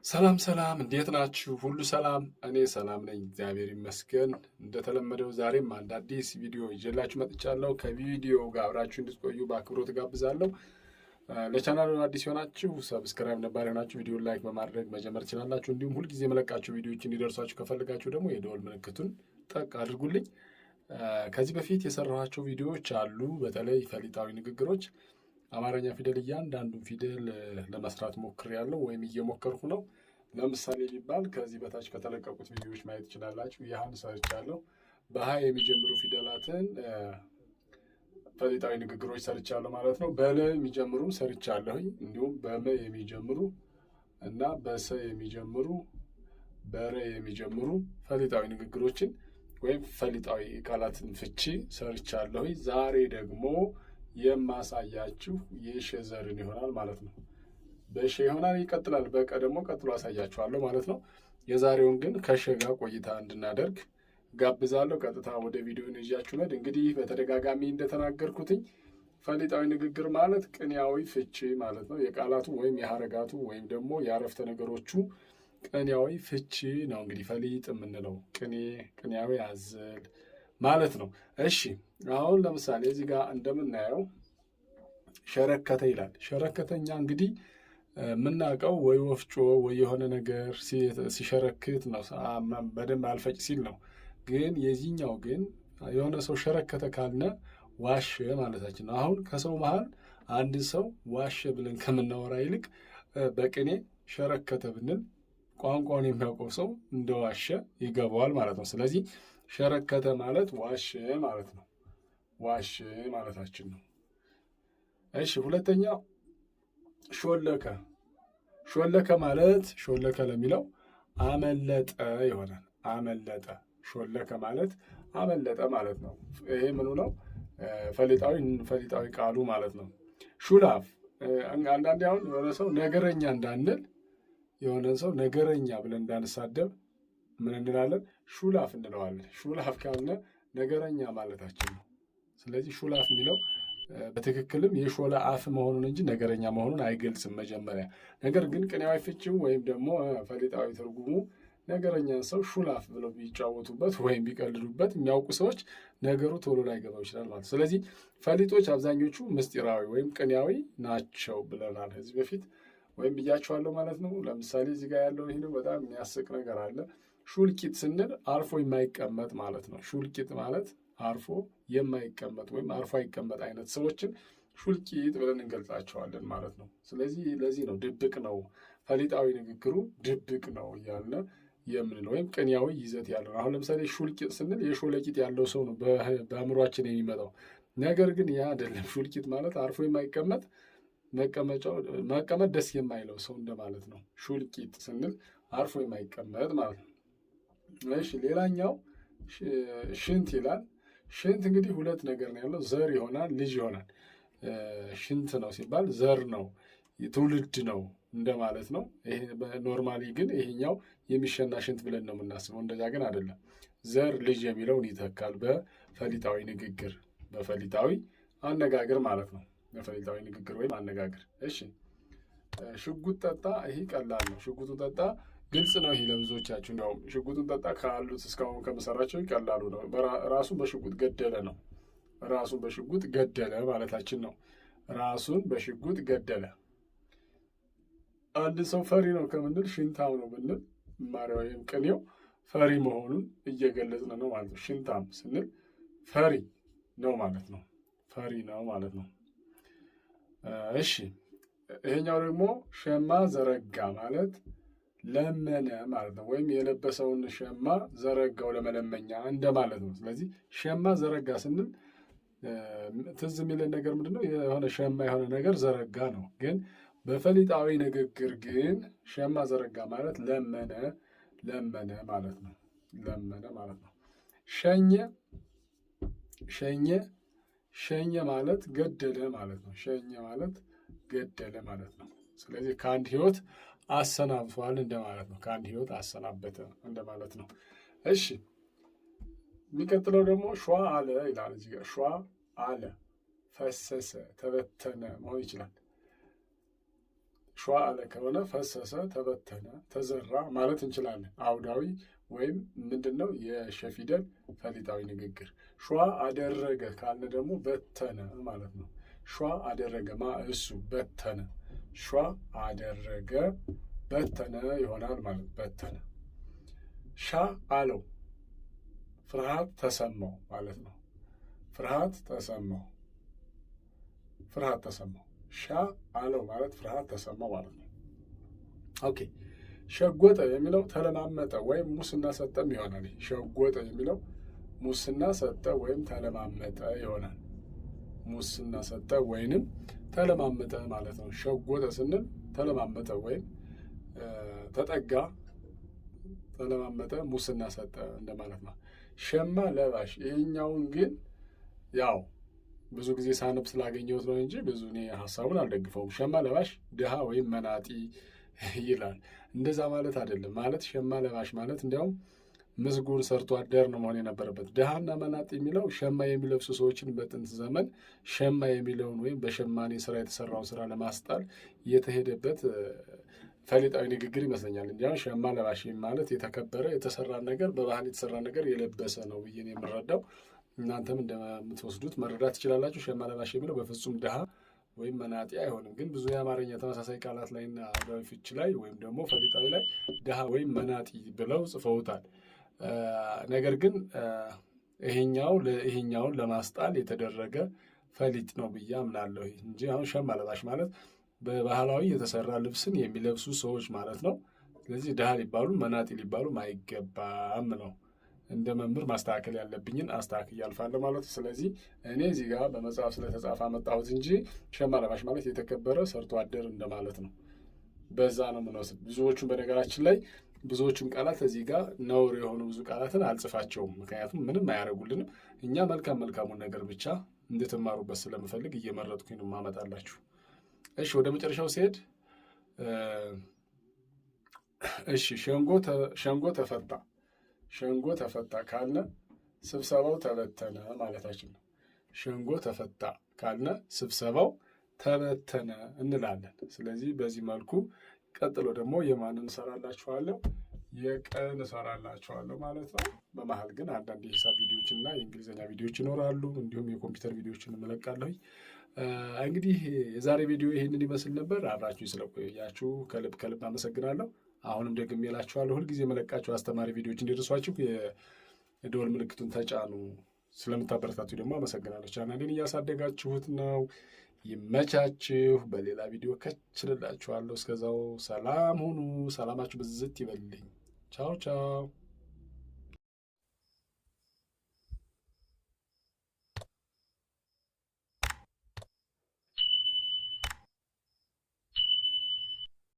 ሰላም ሰላም፣ እንዴት ናችሁ? ሁሉ ሰላም? እኔ ሰላም ነኝ፣ እግዚአብሔር ይመስገን። እንደተለመደው ዛሬም አንድ አዲስ ቪዲዮ ይዤላችሁ መጥቻለሁ። ከቪዲዮ ጋር አብራችሁ እንድትቆዩ በአክብሮት ጋብዛለሁ። ለቻናሉ አዲስ የሆናችሁ ሰብስክራይብ፣ ነባር የሆናችሁ ቪዲዮ ላይክ በማድረግ መጀመር ትችላላችሁ። እንዲሁም ሁልጊዜ የመለቃቸው ቪዲዮዎች እንዲደርሷችሁ ከፈልጋችሁ ደግሞ የደወል ምልክቱን ጠቅ አድርጉልኝ። ከዚህ በፊት የሰራኋቸው ቪዲዮዎች አሉ፣ በተለይ ፈሊጣዊ ንግግሮች አማርኛ ፊደል እያንዳንዱን ፊደል ለመስራት ሞክሬያለሁ ወይም እየሞከርኩ ነው። ለምሳሌ ቢባል ከዚህ በታች ከተለቀቁት ቪዲዮዎች ማየት ትችላላችሁ። ያህን ሰርቻለሁ። በሀ የሚጀምሩ ፊደላትን ፈሊጣዊ ንግግሮች ሰርቻለሁ ማለት ነው። በለ የሚጀምሩ ሰርቻለሁኝ። እንዲሁም በመ የሚጀምሩ እና በሰ የሚጀምሩ በረ የሚጀምሩ ፈሊጣዊ ንግግሮችን ወይም ፈሊጣዊ ቃላትን ፍቺ ሰርቻለሁኝ። ዛሬ ደግሞ የማሳያችሁ የሸ ዘርን ይሆናል ማለት ነው። በሸ ይሆናል፣ ይቀጥላል። በቀ ደግሞ ቀጥሎ አሳያችኋለሁ ማለት ነው። የዛሬውን ግን ከሸ ጋር ቆይታ እንድናደርግ ጋብዛለሁ። ቀጥታ ወደ ቪዲዮን ይዣችሁ ነድ። እንግዲህ በተደጋጋሚ እንደተናገርኩትኝ ፈሊጣዊ ንግግር ማለት ቅኔያዊ ፍቺ ማለት ነው። የቃላቱ ወይም የሀረጋቱ ወይም ደግሞ የአረፍተ ነገሮቹ ቅኔያዊ ፍቺ ነው። እንግዲህ ፈሊጥ የምንለው ቅኔ፣ ቅኔያዊ አዘል ማለት ነው። እሺ አሁን ለምሳሌ እዚህ ጋር እንደምናየው ሸረከተ ይላል። ሸረከተኛ እንግዲህ የምናውቀው ወይ ወፍጮ ወይ የሆነ ነገር ሲሸረክት ነው፣ በደንብ አልፈጭ ሲል ነው። ግን የዚህኛው ግን የሆነ ሰው ሸረከተ ካልነ ዋሸ ማለታችን ነው። አሁን ከሰው መሀል አንድ ሰው ዋሸ ብለን ከምናወራ ይልቅ በቅኔ ሸረከተ ብንል ቋንቋውን የሚያውቀው ሰው እንደዋሸ ይገባዋል ማለት ነው። ስለዚህ ሸረከተ ማለት ዋሸ ማለት ነው። ዋሸ ማለታችን ነው። እሺ ሁለተኛ ሾለከ። ሾለከ ማለት ሾለከ ለሚለው አመለጠ ይሆናል። አመለጠ። ሾለከ ማለት አመለጠ ማለት ነው። ይሄ ምኑ ነው? ፈሊጣዊ ቃሉ ማለት ነው። ሹላፍ። አንዳንዴ አሁን የሆነ ሰው ነገረኛ እንዳንል፣ የሆነ ሰው ነገረኛ ብለን እንዳንሳደብ ምን እንላለን? ሹላፍ እንለዋለን። ሹላፍ ካልነ ነገረኛ ማለታችን ነው። ስለዚህ ሹላፍ የሚለው በትክክልም የሾለ አፍ መሆኑን እንጂ ነገረኛ መሆኑን አይገልጽም መጀመሪያ። ነገር ግን ቅኔያዊ ፍቺው ወይም ደግሞ ፈሊጣዊ ትርጉሙ ነገረኛን ሰው ሹላፍ ብለው ቢጫወቱበት ወይም ቢቀልዱበት የሚያውቁ ሰዎች ነገሩ ቶሎ ላይገባው ይችላል ማለት። ስለዚህ ፈሊጦች አብዛኞቹ ምስጢራዊ ወይም ቅኔያዊ ናቸው ብለናል ከዚህ በፊት ወይም ብያቸዋለሁ ማለት ነው። ለምሳሌ እዚህ ጋር ያለው ይህ ነው። በጣም የሚያስቅ ነገር አለ። ሹልቂት ስንል አርፎ የማይቀመጥ ማለት ነው። ሹልቂት ማለት አርፎ የማይቀመጥ ወይም አርፎ አይቀመጥ አይነት ሰዎችን ሹልቂት ብለን እንገልጻቸዋለን ማለት ነው። ስለዚህ ለዚህ ነው ድብቅ ነው ፈሊጣዊ ንግግሩ ድብቅ ነው እያለ የምንለው ወይም ቅኔያዊ ይዘት ያለው። አሁን ለምሳሌ ሹልቂት ስንል የሾለቂት ያለው ሰው ነው በአእምሯችን የሚመጣው። ነገር ግን ያ አይደለም። ሹልቂት ማለት አርፎ የማይቀመጥ መቀመጥ ደስ የማይለው ሰው እንደማለት ነው። ሹልቂት ስንል አርፎ የማይቀመጥ ማለት ነው። እሺ ሌላኛው ሽንት ይላል። ሽንት እንግዲህ ሁለት ነገር ነው ያለው። ዘር ይሆናል፣ ልጅ ይሆናል። ሽንት ነው ሲባል ዘር ነው፣ ትውልድ ነው እንደማለት ነው። ኖርማሊ ግን ይሄኛው የሚሸና ሽንት ብለን ነው የምናስበው። እንደዛ ግን አይደለም። ዘር ልጅ የሚለውን ይተካል በፈሊጣዊ ንግግር፣ በፈሊጣዊ አነጋገር ማለት ነው። በፈሊጣዊ ንግግር ወይም አነጋገር። እሺ ሽጉጥ ጠጣ። ይሄ ቀላል ነው። ሽጉጡን ጠጣ ግልጽ ነው። ይሄ ለብዙዎቻችሁ እንዲያውም ሽጉጡን ጠጣ ካሉት እስካሁን ከመሰራቸው ይቀላሉ ነው። ራሱን በሽጉጥ ገደለ ነው። ራሱን በሽጉጥ ገደለ ማለታችን ነው። ራሱን በሽጉጥ ገደለ። አንድ ሰው ፈሪ ነው ከምንል ሽንታም ነው ብንል ማሪያ ወይም ቅኔው ፈሪ መሆኑን እየገለጽን ነው ማለት ነው። ሽንታም ስንል ፈሪ ነው ማለት ነው። ፈሪ ነው ማለት ነው። እሺ ይሄኛው ደግሞ ሸማ ዘረጋ ማለት ለመነ ማለት ነው። ወይም የለበሰውን ሸማ ዘረጋው ለመለመኛ እንደማለት ነው። ስለዚህ ሸማ ዘረጋ ስንል ትዝ የሚለን ነገር ምንድን ነው? የሆነ ሸማ የሆነ ነገር ዘረጋ ነው። ግን በፈሊጣዊ ንግግር ግን ሸማ ዘረጋ ማለት ለመነ ማለት ነው። ለመነ ማለት ነው። ሸኘ ማለት ገደለ ማለት ነው። ሸኘ ማለት ገደለ ማለት ነው። ስለዚህ ከአንድ ህይወት አሰናብቷል እንደማለት ነው። ከአንድ ህይወት አሰናበተ እንደማለት ነው። እሺ የሚቀጥለው ደግሞ ሸዋ አለ ይላል። እዚህ ጋር ሸዋ አለ፣ ፈሰሰ፣ ተበተነ መሆን ይችላል። ሿ አለ ከሆነ ፈሰሰ፣ ተበተነ፣ ተዘራ ማለት እንችላለን። አውዳዊ ወይም ምንድን ነው የሸ ፊደል ፈሊጣዊ ንግግር። ሿ አደረገ ካለ ደግሞ በተነ ማለት ነው። ሿ አደረገ እሱ በተነ፣ ሿ አደረገ በተነ ይሆናል ማለት በተነ። ሻ አለው ፍርሃት ተሰማው ማለት ነው። ፍርሃት ተሰማው፣ ፍርሃት ተሰማው። ሻ አለው ማለት ፍርሃት ተሰማው ማለት ነው። ኦኬ። ሸጎጠ የሚለው ተለማመጠ ወይም ሙስና ሰጠም ይሆናል። ሸጎጠ የሚለው ሙስና ሰጠ ወይም ተለማመጠ ይሆናል። ሙስና ሰጠ ወይንም ተለማመጠ ማለት ነው። ሸጎጠ ስንል ተለማመጠ ወይም ተጠጋ፣ ተለማመጠ፣ ሙስና ሰጠ እንደማለት ነው። ሸማ ለባሽ ይህኛውን ግን ያው ብዙ ጊዜ ሳነብ ስላገኘሁት ነው እንጂ ብዙ እኔ ሀሳቡን አልደግፈውም። ሸማ ለባሽ ድሃ ወይም መናጢ ይላል። እንደዛ ማለት አይደለም። ማለት ሸማ ለባሽ ማለት እንዲያውም ምስጉን ሰርቶ አደር ነው መሆን የነበረበት። ድሃና መናጢ የሚለው ሸማ የሚለብሱ ሰዎችን በጥንት ዘመን ሸማ የሚለውን ወይም በሸማኔ ስራ የተሰራውን ስራ ለማስጣል የተሄደበት ፈሊጣዊ ንግግር ይመስለኛል። እንዲያውም ሸማ ለባሽ ማለት የተከበረ የተሰራ ነገር በባህል የተሰራ ነገር የለበሰ ነው ብዬ ነው የምረዳው። እናንተም እንደምትወስዱት መረዳት ትችላላችሁ። ሸማ ለባሽ የሚለው በፍጹም ድሃ ወይም መናጢ አይሆንም። ግን ብዙ የአማርኛ ተመሳሳይ ቃላት ላይና አውዳዊ ፍች ላይ ወይም ደግሞ ፈሊጣዊ ላይ ድሃ ወይም መናጢ ብለው ጽፈውታል። ነገር ግን ይሄኛውን ለማስጣል የተደረገ ፈሊጥ ነው ብዬ አምናለሁ እንጂ አሁን ሸማ ለባሽ ማለት በባህላዊ የተሰራ ልብስን የሚለብሱ ሰዎች ማለት ነው። ስለዚህ ድሃ ሊባሉ መናጢ ሊባሉ አይገባም ነው። እንደ መምህር ማስተካከል ያለብኝን አስተካክል ያልፋለሁ ማለት ነው። ስለዚህ እኔ እዚህ ጋር በመጽሐፍ ስለተጻፈ አመጣሁት እንጂ ሸማ ለባሽ ማለት የተከበረ ሰርቶ አደር እንደማለት ነው። በዛ ነው የምንወስድ። ብዙዎቹን በነገራችን ላይ ብዙዎቹን ቃላት እዚህ ጋር ነውር የሆኑ ብዙ ቃላትን አልጽፋቸውም። ምክንያቱም ምንም አያደርጉልንም። እኛ መልካሙን ነገር ብቻ እንድትማሩበት ስለምፈልግ እየመረጥኩኝ ነው የማመጣላችሁ። እሺ ወደ መጨረሻው ሲሄድ እሺ ሸንጎ ተፈታ። ሸንጎ ተፈታ ካልነ ስብሰባው ተበተነ ማለታችን ነው። ሸንጎ ተፈታ ካልነ ስብሰባው ተበተነ እንላለን። ስለዚህ በዚህ መልኩ ቀጥሎ ደግሞ የማንን እሰራላችኋለሁ? የቀን እሰራላችኋለሁ ማለት ነው። በመሀል ግን አንዳንድ የሂሳብ ቪዲዮዎች እና የእንግሊዝኛ ቪዲዮዎች ይኖራሉ። እንዲሁም የኮምፒውተር ቪዲዮዎችን እመለቃለሁ። እንግዲህ የዛሬ ቪዲዮ ይህንን ይመስል ነበር። አብራችሁ ስለቆያችሁ ከልብ አመሰግናለሁ። አሁንም ደግሜ እላችኋለሁ ሁልጊዜ የመለቃችሁ አስተማሪ ቪዲዮዎች እንዲደርሷችሁ የደወል ምልክቱን ተጫኑ። ስለምታበረታቱ ደግሞ አመሰግናለሁ። ቻናሌን እያሳደጋችሁት ነው። ይመቻችሁ። በሌላ ቪዲዮ ከችልላችኋለሁ። እስከዛው ሰላም ሁኑ። ሰላማችሁ ብዝት ይበልልኝ። ቻው ቻው።